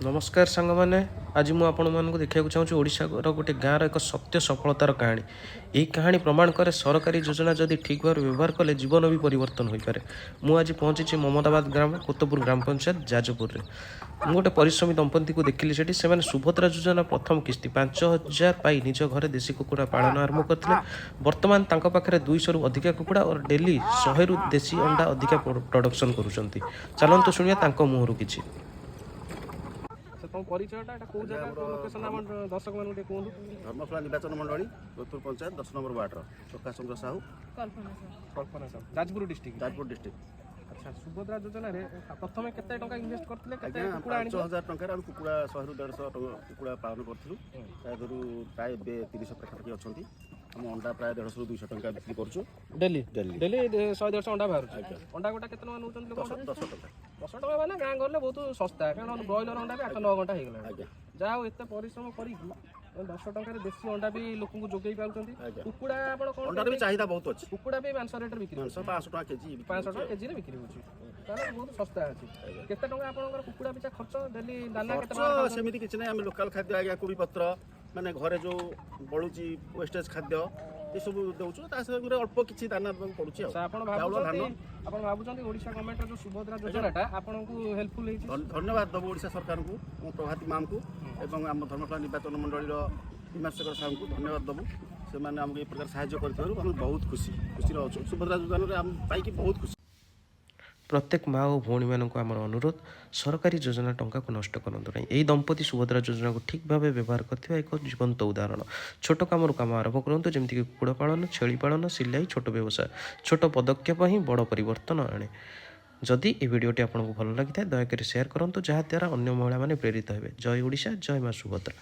नमस्कार सांग मैंने आज मुझे देखा चाहूँ ओडिशा गोटे गाँव एक सत्य सफलतार कहानी। यही कहानी प्रमाण करे सरकारी योजना जदि ठीक भाव व्यवहार कले जीवन भी परिवर्तन हो पारे। मुझे आज पहुंची ममदाबाद ग्राम कोतपुर ग्राम पंचायत जाजपुर में गोटे परिश्रमी दंपति को देखिली से सुभद्रा योजना प्रथम किस्ती 5,000 पाई निज घर देशी कुकुड़ा पालन आरंभ करते। बर्तमान पाखे 200 रु अधिका कुकुड़ा और डेली 100 रु देशी अंडा अधिका प्रोडक्शन करुँच। चलतु शुणिया मुहर किसी परिचयटा कोन जगह को लोकेशन हम दर्शक मानु कहूँ धर्मशाला निर्वाचन मंडली कोतपुर पंचायत 10 नंबर वार्ड प्रकाश चंद्र साहू कल्पना साहू जाजपुर डिस्ट्रिक्ट। अच्छा सुभद्रा योजना रे प्रथमे केते टका इन्वेस्ट करथिले केते कुकुड़ा आनी 5,000 टका हम कुकुड़ा 100 रु 150 कुकुड़ा पालन करथिलु तादरु प्राय 30 पाखापाखि अछंती हम अंडा प्राय 150 रु 200 टका बिक्री करछु डेली 100-150 अंडा बाहर अंडा गोटा केते न नउचन लोक 10 टका 10 टका माने गाँ गले बहुत सस्ता कारण ब्रॉयलर अंडा भी 8-9 घंटा हे गला जाओ एते परिश्रम करी 10 टका देशी अंडा भी लोक को जोगई पाउचंती। कुकुड़ा आपण कोन अंडा भी चाहिदा बहुत अछि कुकुड़ा भी मांस रेट बिक्री 500 टका केजी 500 टका केजी रे बिक्री होची ताले बहुत सस्ता अछि। केते टका आपनकर कुकुड़ा पिछा खर्च डेली दाना केते टका सेमिति किछ नै हम लोकल खाद्य आज्ञा कोबी पत्र माने घरे जो बळुची वेस्टेज खाद्य ये सब दउछु ता से अल्प किछि दाना पडुची आपण भाबुचंती ओडिशा गवर्नमेंट जो सुभद्रा योजनाटा आपनकु हेल्पफुल हेछि। धन्यवाद दबो ओडिशा सरकार को प्रभाती मैम को एवं आम धर्मशाला निर्वाचन मंडली विमर्शकर साहब को धन्यवाद दबो से माने हमके ए प्रकार सहायता करथारु हम बहुत खुशी रहछु। सुभद्रा योजना रे हम पाई की बहुत खुशी। प्रत्येक माँ और भौणी मानक आम अनुरोध सरकारी योजना टंका को नष्ट करूँ ना। यही दंपति सुभद्रा योजना को ठीक भाव व्यवहार करथिबा एक जीवंत उदाहरण। छोट काम काम आरंभ करूँ जमीक कुकुड़ा पालन छेली पालन सिलाई छोट व्यवसाय छोट पदक्षेप ही बड़ परिवर्तन आने। जदि ये भिडियोटी आपको भल लगी था दयाकोरी शेयर करूँ जहाँ द्वारा अन्य महिला प्रेरित हे। जय ओडिशा जय माँ सुभद्रा।